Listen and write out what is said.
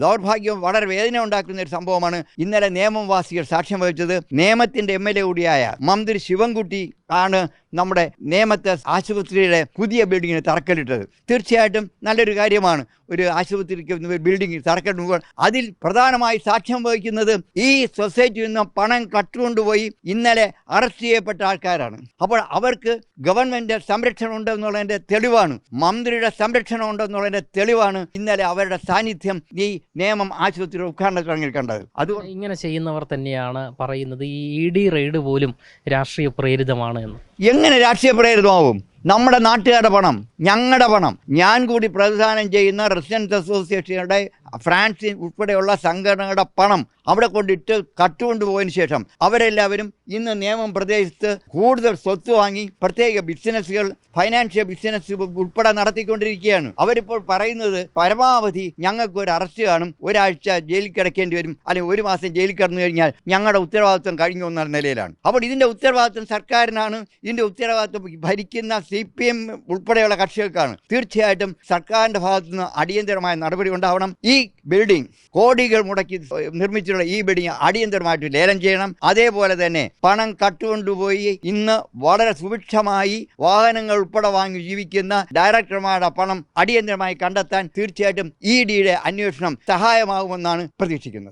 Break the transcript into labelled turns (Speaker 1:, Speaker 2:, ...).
Speaker 1: ദൗർഭാഗ്യവും വളരെ വേദന ഉണ്ടാക്കുന്ന ഒരു സംഭവമാണ് ഇന്നലെ നേമവാസികൾ സാക്ഷ്യം വഹിച്ചത്. നേമത്തിന്റെ MLA കൂടിയായ മന്ത്രി ശിവൻകുട്ടി ആണ് നമ്മുടെ നേമത്തെ ആശുപത്രിയുടെ പുതിയ ബിൽഡിങ്ങിന് തറക്കല്ലിട്ടത്. തീർച്ചയായിട്ടും നല്ലൊരു കാര്യമാണ് ഒരു ആശുപത്രിക്ക് ബിൽഡിംഗ് തറക്കല്ലിടുമ്പോൾ. അതിൽ പ്രധാനമായി സാക്ഷ്യം വഹിക്കുന്നത് ഈ സൊസൈറ്റിയിൽ നിന്ന് പണം കട്ടുകൊണ്ടുപോയി ഇന്നലെ അറസ്റ്റ് ചെയ്യപ്പെട്ട ആൾക്കാരാണ്. അപ്പോൾ അവർക്ക് ഗവൺമെന്റ് സംരക്ഷണം ഉണ്ടെന്നുള്ളതിന്റെ തെളിവാണ്, മന്ത്രിയുടെ സംരക്ഷണം ഉണ്ടെന്നുള്ളതിന്റെ തെളിവാണ് ഇന്നലെ അവരുടെ സാന്നിധ്യം ഈ നേമം ആശുപത്രിയുടെ ഉദ്ഘാടന ചടങ്ങിൽ കണ്ടത്. അതുകൊണ്ട്
Speaker 2: ഇങ്ങനെ ചെയ്യുന്നവർ തന്നെയാണ് പറയുന്നത് ഈ ED റെയ്ഡ് പോലും രാഷ്ട്രീയ പ്രേരിതമാണ് എന്ന്.
Speaker 1: എങ്ങനെ രാഷ്ട്രീയ പ്രേരിതമാവും? നമ്മുടെ നാട്ടുകാരുടെ പണം, ഞങ്ങളുടെ പണം, ഞാൻ കൂടി പ്രതിദാനം ചെയ്യുന്ന റെസിഡൻസ് അസോസിയേഷനുടെ ഫ്രാൻസിൻ ഉൾപ്പെടെയുള്ള സംഘടനകളുടെ പണം അവിടെ കൊണ്ടിട്ട് കട്ടുകൊണ്ടുപോയതിനു ശേഷം അവരെല്ലാവരും ഇന്ന് നേമം പ്രദേശത്ത് കൂടുതൽ സ്വത്ത് വാങ്ങി പ്രത്യേക ബിസിനസ്സുകൾ, ഫൈനാൻഷ്യൽ ബിസിനസ് ഉൾപ്പെടെ നടത്തിക്കൊണ്ടിരിക്കുകയാണ്. അവരിപ്പോൾ പറയുന്നത് പരമാവധി ഞങ്ങൾക്ക് ഒരു അറസ്റ്റ് കാണും, ഒരാഴ്ച ജയിലിൽ കിടക്കേണ്ടി വരും, അല്ലെങ്കിൽ 1 മാസം ജയിലിൽ കിടന്നു കഴിഞ്ഞാൽ ഞങ്ങളുടെ ഉത്തരവാദിത്വം കഴിഞ്ഞു എന്ന നിലയിലാണ്. അപ്പോൾ ഇതിൻ്റെ ഉത്തരവാദിത്വം സർക്കാരിനാണ്, ഇതിൻ്റെ ഉത്തരവാദിത്വം ഭരിക്കുന്ന CPM ഉൾപ്പെടെയുള്ള കക്ഷികൾക്കാണ്. തീർച്ചയായിട്ടും സർക്കാരിൻ്റെ ഭാഗത്തു നിന്ന് അടിയന്തരമായ നടപടി ഉണ്ടാവണം. ഈ ബിൽഡിംഗ് കോടികൾ മുടക്കി നിർമ്മിച്ചിട്ടുള്ള ഈ ബിൽഡിംഗ് അടിയന്തരമായിട്ട് ലേലം ചെയ്യണം. അതേപോലെ തന്നെ പണം കട്ടുകൊണ്ടുപോയി ഇന്ന് വളരെ സുഭിക്ഷമായി വാഹനങ്ങൾ ഉൾപ്പെടെ വാങ്ങി ജീവിക്കുന്ന ഡയറക്ടർമാരുടെ പണം അടിയന്തരമായി കണ്ടെത്താൻ തീർച്ചയായിട്ടും EDയുടെ അന്വേഷണം സഹായമാകുമെന്നാണ് പ്രതീക്ഷിക്കുന്നത്.